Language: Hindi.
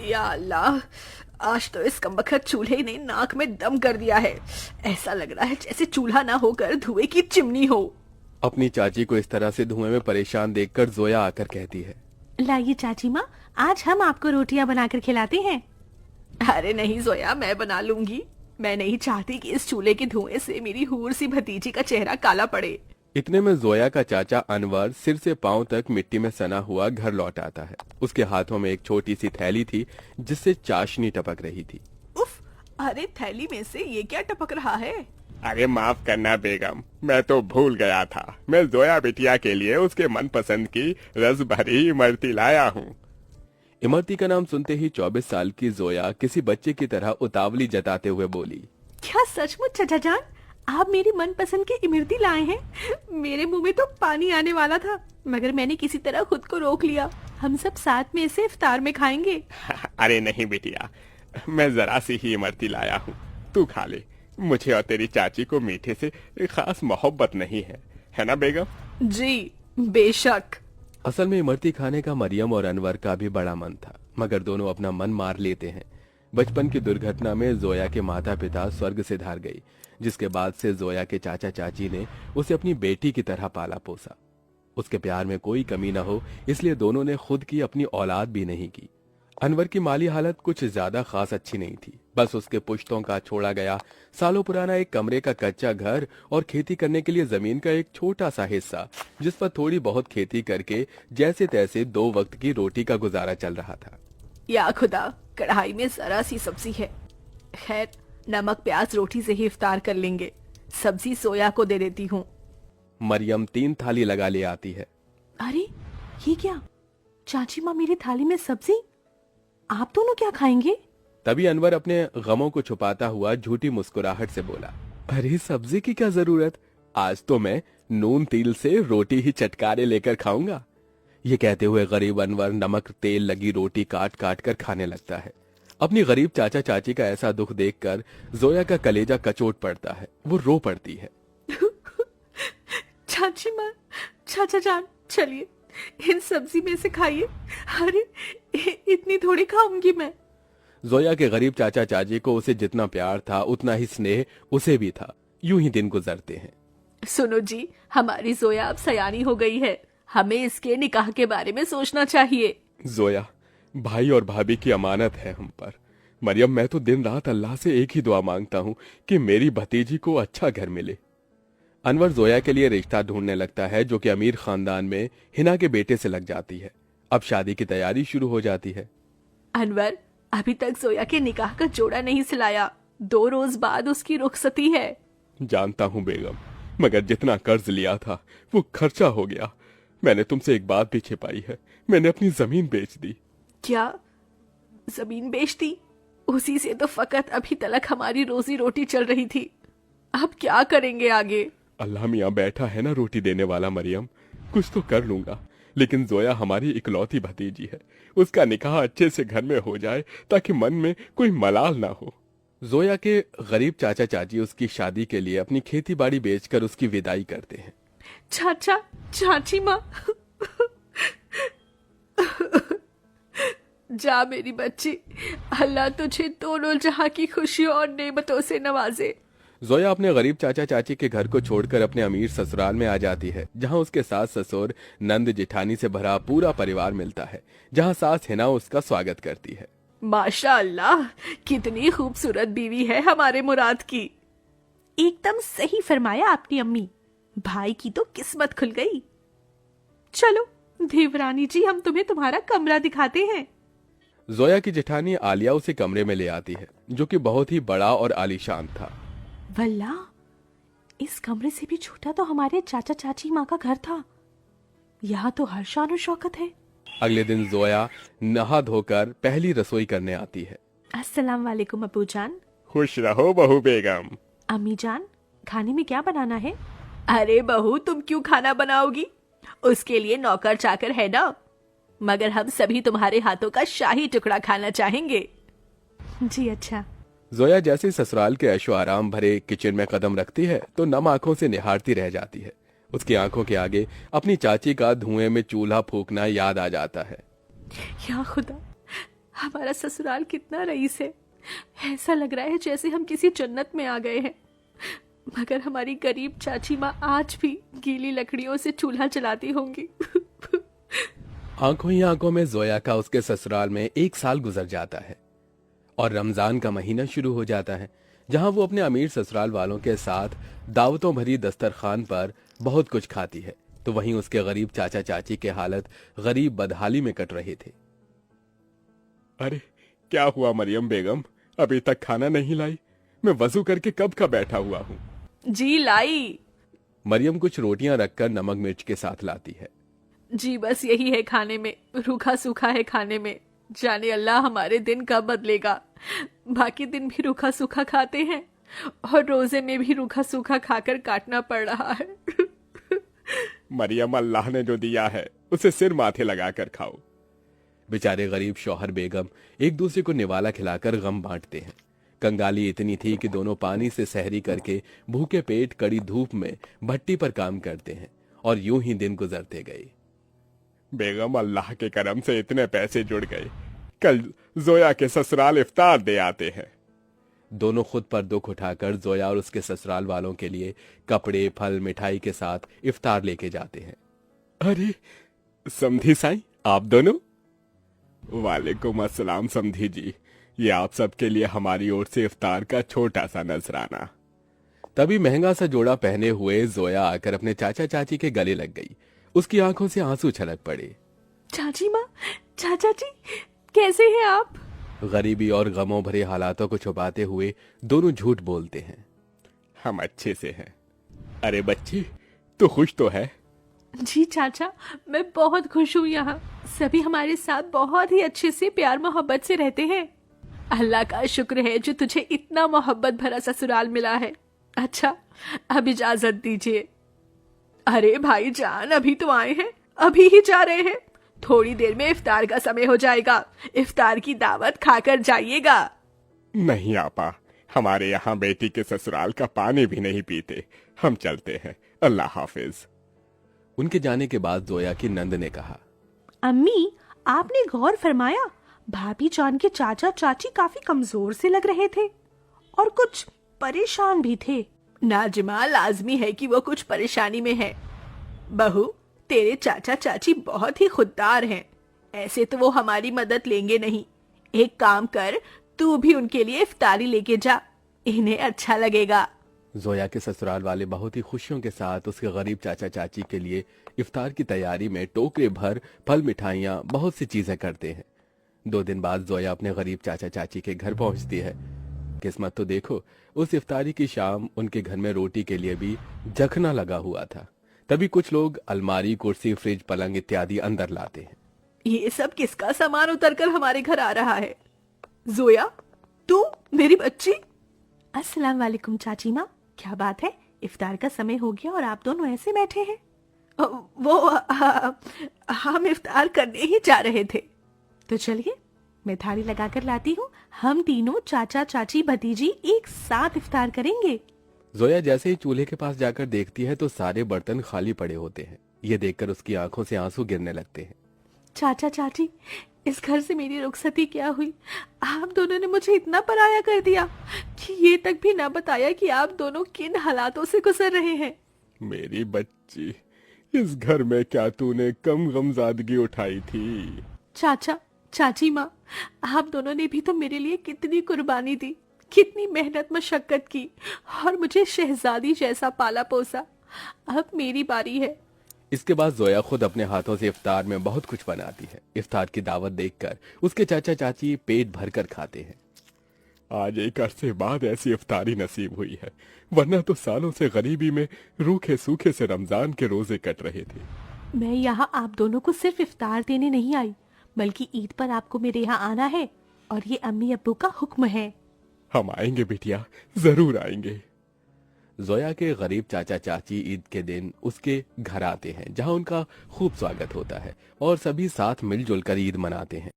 या अल्लाह, आज तो इस कमबख्त चूल्हे ने नाक में दम कर दिया है। ऐसा लग रहा है जैसे चूल्हा ना होकर धुएं की चिमनी हो। अपनी चाची को इस तरह से धुएं में परेशान देखकर जोया आकर कहती है, लाइए चाची माँ, आज हम आपको रोटियां बनाकर खिलाते हैं। अरे नहीं जोया, मैं बना लूंगी। मैं नहीं चाहती कि इस चूल्हे के धुएं से मेरी हूर सी भतीजी का चेहरा काला पड़े। इतने में जोया का चाचा अनवर सिर से पांव तक मिट्टी में सना हुआ घर लौट आता है। उसके हाथों में एक छोटी सी थैली थी जिससे चाशनी टपक रही थी। उफ, अरे थैली में से ये क्या टपक रहा है? अरे माफ करना बेगम, मैं तो भूल गया था। मैं जोया बिटिया के लिए उसके मनपसंद की रस भरी इमरती लाया हूँ। इमरती का नाम सुनते ही 24 साल की जोया किसी बच्चे की तरह उतावली जताते हुए बोली, क्या सचमुच चाचा जान, आप मेरी मनपसंद की इमरती लाए हैं? मेरे मुंह में तो पानी आने वाला था, मगर मैंने किसी तरह खुद को रोक लिया। हम सब साथ में इसे इफ्तार में खाएंगे। अरे नहीं बिटिया, मैं जरा सी ही इमरती लाया हूँ, तू खा ले। मुझे और तेरी चाची को मीठे से खास मोहब्बत नहीं है ना बेगम? जी बेशक। असल में इमरती खाने का मरियम और अनवर का भी बड़ा मन था, मगर दोनों अपना मन मार लेते हैं। बचपन की दुर्घटना में जोया के माता पिता स्वर्ग से धार गई, जिसके बाद से जोया के चाचा चाची ने उसे अपनी बेटी की तरह पाला पोसा। उसके प्यार में कोई कमी न हो, इसलिए दोनों ने खुद की अपनी औलाद भी नहीं की। अनवर की माली हालत कुछ ज्यादा खास अच्छी नहीं थी। बस उसके पुश्तों का छोड़ा गया सालों पुराना एक कमरे का कच्चा घर और खेती करने के लिए जमीन का एक छोटा सा हिस्सा, जिस पर थोड़ी बहुत खेती करके जैसे तैसे 2 वक्त की रोटी का गुजारा चल रहा था। या खुदा, कढ़ाई में जरा सी सब्जी है। खैर, नमक प्याज रोटी से ही इफ्तार कर लेंगे। सब्जी सोया को दे देती हूँ। मरियम 3 थाली लगा ले आती है। अरे ये क्या, चाची माँ मेरी थाली में सब्जी, आप दोनों क्या खाएंगे? तभी अनवर अपने गमों को छुपाता हुआ झूठी मुस्कुराहट से बोला, अरे सब्जी की क्या जरूरत, आज तो मैं नून तिल से रोटी ही चटकारे लेकर खाऊंगा। ये कहते हुए गरीब अनवर नमक तेल लगी रोटी काट काट कर खाने लगता है। अपनी गरीब चाचा चाची का ऐसा दुख देखकर जोया का कलेजा कचोट पड़ता है। वो रो पड़ती है। चाची माँ, चाचा जान, चलिए इन सब्जी में से खाइए। अरे इतनी थोड़ी खाऊंगी मैं। जोया के गरीब चाचा चाची को उसे जितना प्यार था उतना ही स्नेह उसे भी था। यूं ही दिन गुजरते हैं। सुनो जी, हमारी जोया अब सयानी हो गई है। हमें इसके निकाह के बारे में सोचना चाहिए। जोया, भाई और भाभी की अमानत है हम पर। मरियम, मैं तो दिन रात अल्लाह से एक ही दुआ मांगता हूँ कि मेरी भतीजी को अच्छा घर मिले। अनवर जोया के लिए रिश्ता ढूंढने लगता है, जो कि अमीर खानदान में हिना के बेटे से लग जाती है। अब शादी की तैयारी शुरू हो जाती है। अनवर, अभी तक जोया के निकाह का जोड़ा नहीं सिलाया। 2 रोज बाद उसकी रुखसती है। जानता हूँ बेगम, मगर जितना कर्ज लिया था वो खर्चा हो गया। मैंने तुमसे एक बात भी छिपाई है, मैंने अपनी जमीन बेच दी। क्या जमीन बेच दी? उसी से तो फकत अभी तक हमारी रोजी रोटी चल रही थी। अब क्या करेंगे आगे? अल्लाह मियाँ बैठा है ना रोटी देने वाला। मरियम, कुछ तो कर लूंगा, लेकिन जोया हमारी इकलौती भतीजी है। उसका निकाह अच्छे से घर में हो जाए ताकि मन में कोई मलाल ना हो। जोया के गरीब चाचा चाची उसकी शादी के लिए अपनी खेती बाड़ी बेचकर उसकी विदाई करते हैं। चाचा चाची माँ, जा मेरी बच्ची, अल्लाह तुझे दोनों जहां की खुशियों और नेमतों से नवाजे। जोया अपने गरीब चाचा चाची के घर को छोड़कर अपने अमीर ससुराल में आ जाती है, जहां उसके सास ससुर नंद जेठानी से भरा पूरा परिवार मिलता है, जहां सास हिना उसका स्वागत करती है। माशा अल्लाह, कितनी खूबसूरत बीवी है हमारे मुराद की। एकदम सही फरमाया आपने अम्मी, भाई की तो किस्मत खुल गई। चलो देवरानी जी, हम तुम्हें तुम्हारा कमरा दिखाते हैं। जोया की जेठानी आलिया उसे कमरे में ले आती है, जो कि बहुत ही बड़ा और आलीशान था। वल्ला, इस कमरे से भी छोटा तो हमारे चाचा चाची माँ का घर था। यहाँ तो हर शान और शौकत है। अगले दिन जोया नहा धोकर पहली रसोई करने आती है। अस्सलाम वालेकुम अबू जान। खुश रहो बहू बेगम। अम्मी जान, खाने में क्या बनाना है? अरे बहू, तुम क्यों खाना बनाओगी? उसके लिए नौकर चाकर है ना, मगर हम सभी तुम्हारे हाथों का शाही टुकड़ा खाना चाहेंगे। जी अच्छा। जोया जैसे ससुराल के ऐशो आराम भरे किचन में कदम रखती है तो नम आंखों से निहारती रह जाती है। उसकी आंखों के आगे अपनी चाची का धुएं में चूल्हा फूकना याद आ जाता है। या खुदा, हमारा ससुराल कितना रईस है। ऐसा लग रहा है जैसे हम किसी जन्नत में आ गए हैं। मगर हमारी गरीब चाची माँ आज भी गीली लकड़ियों से चूल्हा जलाती होंगी। आंखों ही आंखों में जोया का उसके ससुराल में 1 साल गुजर जाता है और रमजान का महीना शुरू हो जाता है, जहां वो अपने अमीर ससुराल वालों के साथ दावतों भरी दस्तरखान पर बहुत कुछ खाती है, तो वहीं उसके गरीब चाचा चाची के हालत गरीब बदहाली में कट रहे थे। अरे क्या हुआ मरियम बेगम, अभी तक खाना नहीं लाई? मैं वजू करके कब का बैठा हुआ हूँ। जी लाई। मरियम कुछ रोटियां रखकर नमक मिर्च के साथ लाती है। जी बस यही है खाने में, रूखा सूखा है खाने में। जाने अल्लाह हमारे दिन कब बदलेगा। बाकी दिन भी रूखा सूखा खाते हैं और रोजे में भी रूखा सूखा खाकर काटना पड़ रहा है। मरियम, अल्लाह ने जो दिया है उसे सिर माथे लगाकर खाओ। बेचारे गरीब शौहर बेगम एक दूसरे को निवाला खिलाकर गम बांटते हैं। कंगाली इतनी थी कि दोनों पानी से सहरी करके भूखे पेट कड़ी धूप में भट्टी पर काम करते हैं और यूं ही दिन गुजरते गए। बेगम, अल्लाह के करम से इतने पैसे जुड़ गए, कल जोया के ससुराल इफ्तार दे आते हैं। दोनों खुद पर दुख उठाकर जोया और उसके ससुराल वालों के लिए कपड़े, फल, मिठाई के साथ इफ्तार लेके जाते हैं। अरे समधी साईं, आप दोनों? वालेकुम अस्सलाम समधी जी, ये आप सबके लिए हमारी ओर से इफ्तार का छोटा सा नजराना। तभी महंगा सा जोड़ा पहने हुए जोया आकर अपने चाचा चाची के गले लग गई। उसकी आंखों से आंसू छलक पड़े। चाची माँ, चाचा जी, कैसे हैं आप? गरीबी और गमों भरे हालातों को छुपाते हुए दोनों झूठ बोलते हैं। हम अच्छे से हैं। अरे बच्ची, तू खुश तो है? जी चाचा, मैं बहुत खुश हूँ। यहाँ सभी हमारे साथ बहुत ही अच्छे से प्यार मोहब्बत से रहते हैं। अल्लाह का शुक्र है जो तुझे इतना मोहब्बत भरा ससुराल मिला है। अच्छा, अब इजाजत दीजिए। अरे भाई जान, अभी तो आए हैं, अभी ही जा रहे हैं। थोड़ी देर में इफ्तार का समय हो जाएगा। इफ्तार की दावत खाकर जाइएगा। नहीं आपा, हमारे यहाँ बेटी के ससुराल का पानी भी नहीं पीते। हम चलते हैं, अल्लाह हाफिज। उनके जाने के बाद जोया की नंद ने कहा, अम्मी, आपने गौर फरमाया भाभी जान के चाचा चाची काफी कमजोर से लग रहे थे और कुछ परेशान भी थे। नाजिमा, लाजमी है कि वो कुछ परेशानी में है। बहू, तेरे चाचा चाची बहुत ही खुददार हैं। ऐसे तो वो हमारी मदद लेंगे नहीं। एक काम कर, तू भी उनके लिए इफ्तारी लेके जा, इन्हें अच्छा लगेगा। जोया के ससुराल वाले बहुत ही खुशियों के साथ उसके गरीब चाचा चाची के लिए इफ्तार की तैयारी में टोकरे भर फल, मिठाइयाँ, बहुत सी चीजें करते हैं। 2 दिन बाद जोया अपने गरीब चाचा चाची के घर पहुंचती है। किस्मत तो देखो, उस इफ्तारी की शाम उनके घर में रोटी के लिए भी जखना लगा हुआ था। तभी कुछ लोग अलमारी, कुर्सी, फ्रिज, पलंग इत्यादि अंदर लाते हैं। ये सब किसका सामान उतर कर हमारे घर आ रहा है? जोया, तू मेरी बच्ची? अस्सलाम वालेकुम चाची माँ, क्या बात है, इफ्तार का समय हो गया और आप दोनों ऐसे बैठे हैं? हम इफ्तार करने ही जा रहे थे। तो चलिए, मैं थाली लगाकर लाती हूँ। हम तीनों चाचा चाची भतीजी एक साथ इफ्तार करेंगे। जोया जैसे ही चूल्हे के पास जाकर देखती है तो सारे बर्तन खाली पड़े होते हैं। ये देखकर उसकी आंखों से आंसू गिरने लगते हैं। चाचा चाची, इस घर से मेरी रुखसती क्या हुई? आप दोनों ने मुझे इतना पराया कर दिया कि ये तक भी ना बताया कि आप दोनों किन हालातों से गुजर रहे हैं। मेरी बच्ची, इस घर में क्या तूने कम गमजादगी उठाई थी? चाचा चाची माँ, आप दोनों ने भी तो मेरे लिए कितनी कुर्बानी दी, कितनी मेहनत मशक्कत की और मुझे शहजादी जैसा पाला पोसा। अब मेरी बारी है। इसके बाद जोया खुद अपने हाथों से इफ्तार में बहुत कुछ बनाती है। इफ्तार की दावत देखकर उसके चाचा चाची पेट भरकर खाते हैं। आज एक अरसे बाद ऐसी इफ्तारी नसीब हुई है, वरना तो सालों से गरीबी में रूखे सूखे से रमजान के रोजे कट रहे थे। मैं यहाँ आप दोनों को सिर्फ इफ्तार देने नहीं आई, बल्कि ईद पर आपको मेरे यहाँ आना है और ये अम्मी अब्बू का हुक्म है। हम आएंगे बिटिया, जरूर आएंगे। जोया के गरीब चाचा चाची ईद के दिन उसके घर आते हैं, जहां उनका खूब स्वागत होता है और सभी साथ मिलजुल कर ईद मनाते हैं।